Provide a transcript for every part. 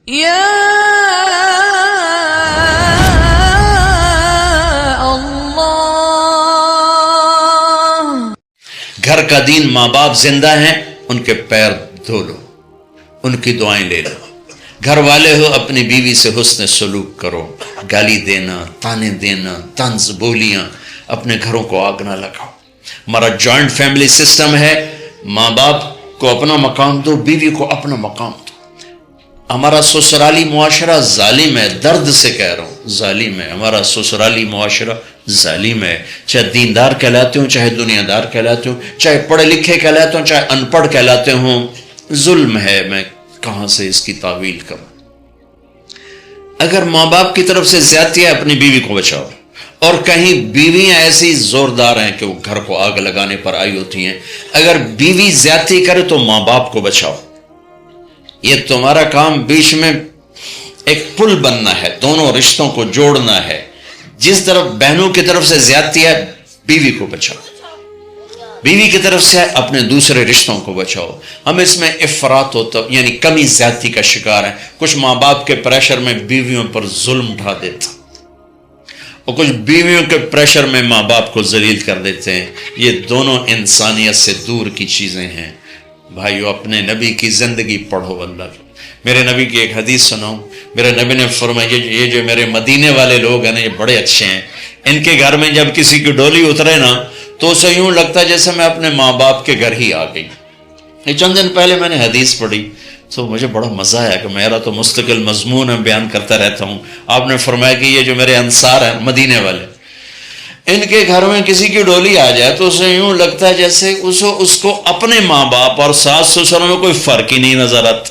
یا اللہ۔ گھر کا دین، ماں باپ زندہ ہیں، ان کے پیر دھو لو، ان کی دعائیں لے لو۔ گھر والے ہو، اپنی بیوی سے حسن سلوک کرو، گالی دینا، تانے دینا، طنز بولیاں، اپنے گھروں کو آگ نہ لگاؤ۔ ہمارا جوائنٹ فیملی سسٹم ہے، ماں باپ کو اپنا مقام دو، بیوی کو اپنا مقام دو۔ ہمارا سسرالی معاشرہ ظالم ہے، درد سے کہہ رہا ہوں، ظالم ہے ہمارا سسرالی معاشرہ، ظالم ہے۔ چاہے دیندار کہلاتے ہوں، چاہے دنیا دار کہلاتے ہوں، چاہے پڑھے لکھے کہلاتے ہوں، چاہے ان پڑھ کہلاتے ہوں، ظلم ہے۔ میں کہاں سے اس کی تعویل کروں؟ اگر ماں باپ کی طرف سے زیادتی ہے، اپنی بیوی کو بچاؤ۔ اور کہیں بیویاں ایسی زوردار ہیں کہ وہ گھر کو آگ لگانے پر آئی ہوتی ہیں، اگر بیوی زیادتی کرے تو ماں باپ کو بچاؤ۔ یہ تمہارا کام بیچ میں ایک پل بننا ہے، دونوں رشتوں کو جوڑنا ہے۔ جس طرف بہنوں کی طرف سے زیادتی ہے، بیوی کو بچاؤ، بیوی کی طرف سے اپنے دوسرے رشتوں کو بچاؤ۔ ہم اس میں افراط ہوتا یعنی کمی زیادتی کا شکار ہیں۔ کچھ ماں باپ کے پریشر میں بیویوں پر ظلم اٹھا دیتا، اور کچھ بیویوں کے پریشر میں ماں باپ کو ذلیل کر دیتے ہیں۔ یہ دونوں انسانیت سے دور کی چیزیں ہیں۔ بھائیو، اپنے نبی کی زندگی پڑھو اللہ کی۔ میرے نبی کی ایک حدیث سناؤں۔ میرے نبی نے فرمایا، یہ جو میرے مدینے والے لوگ ہیں نا، یہ بڑے اچھے ہیں۔ ان کے گھر میں جب کسی کی ڈولی اترے نا، تو اسے یوں لگتا ہے جیسے میں اپنے ماں باپ کے گھر ہی آ گئی۔ یہ چند دن پہلے میں نے حدیث پڑھی تو مجھے بڑا مزہ آیا کہ میرا تو مستقل مضمون ہے، بیان کرتا رہتا ہوں۔ آپ نے فرمایا کہ یہ جو میرے انصار ہیں مدینے والے، ان کے گھر میں کسی کی ڈولی آ جائے تو اسے یوں لگتا ہے جیسے اس کو اپنے ماں باپ اور ساس سسر میں کوئی فرق ہی نہیں نظر آتا،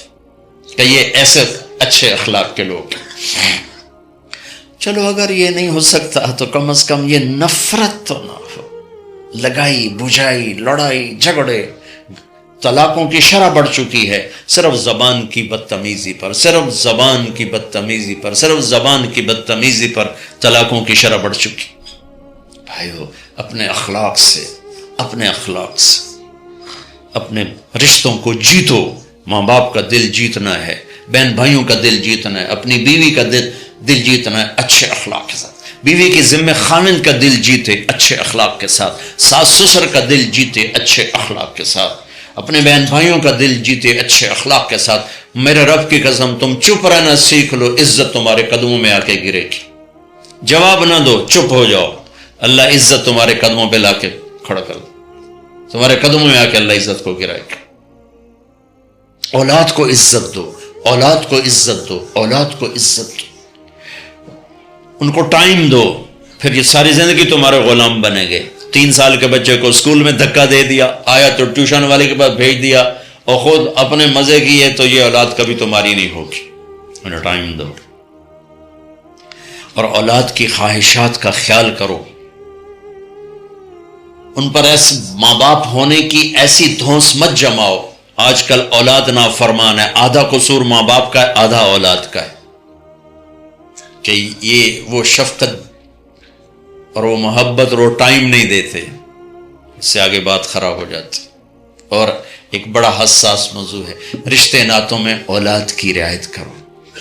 کہ یہ ایسے اچھے اخلاق کے لوگ ہیں۔ چلو اگر یہ نہیں ہو سکتا تو کم از کم یہ نفرت تو نہ ہو، لگائی بجھائی، لڑائی جھگڑے۔ طلاقوں کی شرح بڑھ چکی ہے، صرف زبان کی بدتمیزی پر، صرف زبان کی بدتمیزی پر، صرف زبان کی بدتمیزی پر طلاقوں کی شرح بڑھ چکی۔ بھائیو، اپنے اخلاق سے اپنے رشتوں کو جیتو۔ ماں باپ کا دل جیتنا ہے، بہن بھائیوں کا دل جیتنا ہے، اپنی بیوی کا دل جیتنا ہے اچھے اخلاق کے ساتھ۔ بیوی کے ذمہ خاوند کا دل جیتے اچھے اخلاق کے ساتھ، ساس سسر کا دل جیتے اچھے اخلاق کے ساتھ، اپنے بہن بھائیوں کا دل جیتے اچھے اخلاق کے ساتھ۔ میرے رب کی قسم، تم چپ رہنا سیکھ لو، عزت تمہارے قدموں میں آ کے گرے گی۔ جواب نہ دو، چپ ہو جاؤ، اللہ عزت تمہارے قدموں پہ لا کے کھڑا کر دو، تمہارے قدموں میں آ کے اللہ عزت کو گرائے گا۔ اولاد کو عزت دو، اولاد کو عزت دو، اولاد کو عزت دو، ان کو ٹائم دو، پھر یہ ساری زندگی تمہارے غلام بنے گے۔ 3 سال کے بچے کو اسکول میں دھکا دے دیا، آیا تو ٹیوشن والے کے پاس بھیج دیا، اور خود اپنے مزے کیے، تو یہ اولاد کبھی تمہاری نہیں ہوگی۔ انہیں ٹائم دو، اور اولاد کی خواہشات کا خیال کرو۔ ان پر ایسے ماں باپ ہونے کی ایسی دھونس مت جماؤ۔ آج کل اولاد نافرمان ہے، آدھا قصور ماں باپ کا ہے، آدھا اولاد کا ہے، کہ یہ وہ شفقت اور وہ محبت اور وہ ٹائم نہیں دیتے، اس سے آگے بات خراب ہو جاتی۔ اور ایک بڑا حساس موضوع ہے، رشتے ناتوں میں اولاد کی رعایت کرو،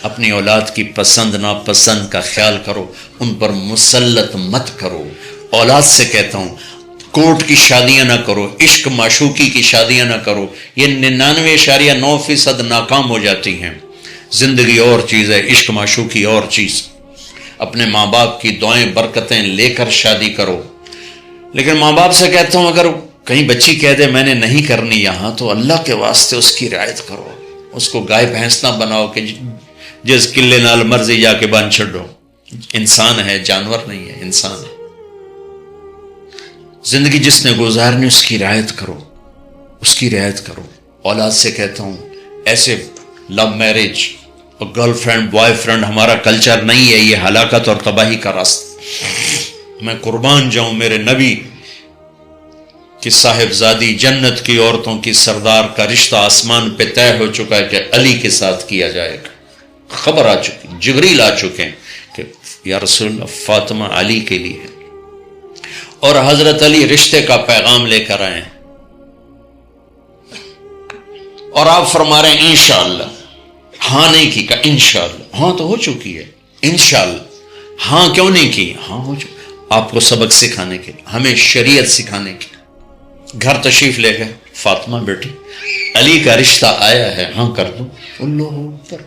اپنی اولاد کی پسند ناپسند کا خیال کرو، ان پر مسلط مت کرو۔ اولاد سے کہتا ہوں، کورٹ کی شادیاں نہ کرو، عشق معشوقی کی شادیاں نہ کرو، یہ 99.9% ناکام ہو جاتی ہیں۔ زندگی اور چیز ہے، عشق معشوقی اور چیز۔ اپنے ماں باپ کی دعائیں برکتیں لے کر شادی کرو۔ لیکن ماں باپ سے کہتا ہوں، اگر کہیں بچی کہہ دے میں نے نہیں کرنی یہاں، تو اللہ کے واسطے اس کی رعایت کرو، اس کو گائے بھینس نہ بناؤ کہ جس قلے نال مرضی جا کے بن چھڈو۔ انسان ہے، جانور نہیں ہے، انسان ہے۔ زندگی جس نے گزارنی اس کی رعایت کرو، اس کی رعایت کرو۔ اولاد سے کہتا ہوں، ایسے لو میرج اور گرل فرینڈ بوائے فرینڈ ہمارا کلچر نہیں ہے، یہ ہلاکت اور تباہی کا راستہ۔ میں قربان جاؤں، میرے نبی کی صاحبزادی جنت کی عورتوں کی سردار کا رشتہ آسمان پہ طے ہو چکا ہے کہ علی کے ساتھ کیا جائے گا۔ خبر آ چکی، جبریل آ چکے ہیں کہ یا رسول اللہ، فاطمہ علی کے لیے ہے، اور حضرت علی رشتے کا پیغام لے کر آئے ہیں، اور آپ فرما رہے ہیں انشاءاللہ ہاں نہیں کی، کہا انشاءاللہ۔ ہاں تو ہو چکی ہے، انشاءاللہ۔ ہاں کیوں نہیں کی؟ ہاں ہو چکی۔ آپ کو سبق سکھانے کے لیے، ہمیں شریعت سکھانے کے لیے گھر تشریف لے گئے۔ فاطمہ بیٹی علی کا رشتہ آیا ہے، ہاں کر دوں۔ اللہ اکبر۔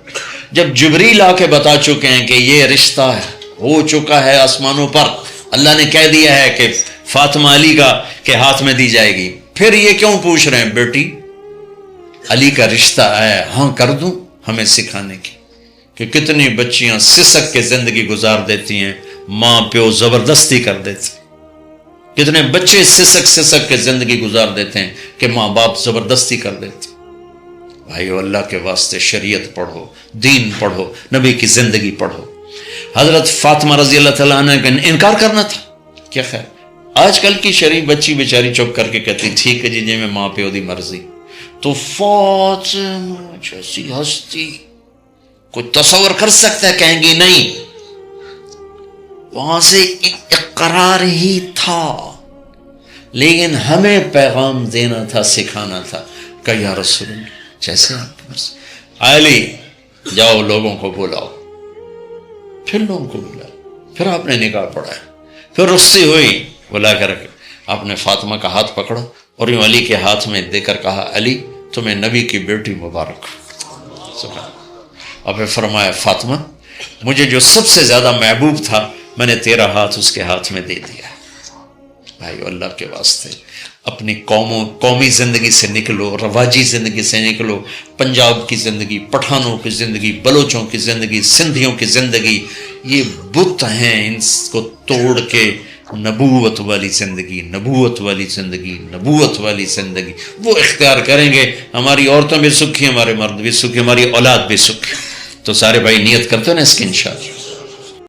جب جبریل آ کے بتا چکے ہیں کہ یہ رشتہ ہو چکا ہے آسمانوں پر، اللہ نے کہہ دیا ہے کہ فاطمہ علی کا کے ہاتھ میں دی جائے گی، پھر یہ کیوں پوچھ رہے ہیں بیٹی علی کا رشتہ آیا ہے، ہاں کر دوں؟ ہمیں سکھانے کی کہ کتنی بچیاں سسک کے زندگی گزار دیتی ہیں، ماں پیو زبردستی کر دیتے، کتنے بچے سسک کے زندگی گزار دیتے ہیں کہ ماں باپ زبردستی کر دیتے۔ بھائیو اللہ کے واسطے شریعت پڑھو، دین پڑھو، نبی کی زندگی پڑھو۔ حضرت فاطمہ رضی اللہ تعالیٰ عنہ کا انکار کرنا تھا، کیا خیر؟ آج کل کی شریف بچی بیچاری چپ کر کے کہتی ٹھیک ہے جی جی میں ماں پیو دی مرضی۔ تو فاطمہ جیسی ہستی کوئی تصور کر سکتا ہے؟ کہیں گی نہیں، وہاں سے اقرار ہی تھا، لیکن ہمیں پیغام دینا تھا، سکھانا تھا کہ یا رسول اللہ جیسے آپ کی مرضی۔ علی جاؤ لوگوں کو بلاؤ، پھر لوگوں کو بلاؤ، پھر آپ نے نکاح پڑھا، پھر رخصتی ہوئی، بلا کر آپ نے فاطمہ کا ہاتھ پکڑا اور یوں علی کے ہاتھ میں دے کر کہا علی تمہیں نبی کی بیٹی مبارک۔ اور پھر فرمایا فاطمہ مجھے جو سب سے زیادہ محبوب تھا میں نے تیرا ہاتھ اس کے ہاتھ میں دے دیا۔ بھائی اللہ کے واسطے اپنی قومی زندگی سے نکلو، رواجی زندگی سے نکلو، پنجاب کی زندگی، پٹھانوں کی زندگی، بلوچوں کی زندگی، سندھیوں کی زندگی، یہ بت ہیں، ان کو توڑ کے نبوت والی زندگی، نبوت والی زندگی، نبوت والی زندگی وہ اختیار کریں گے، ہماری عورتیں بھی سکھی، ہمارے مرد بھی سکھی، ہماری اولاد بھی سکھی۔ تو سارے بھائی نیت کرتے ہیں نا اس کی انشاءاللہ۔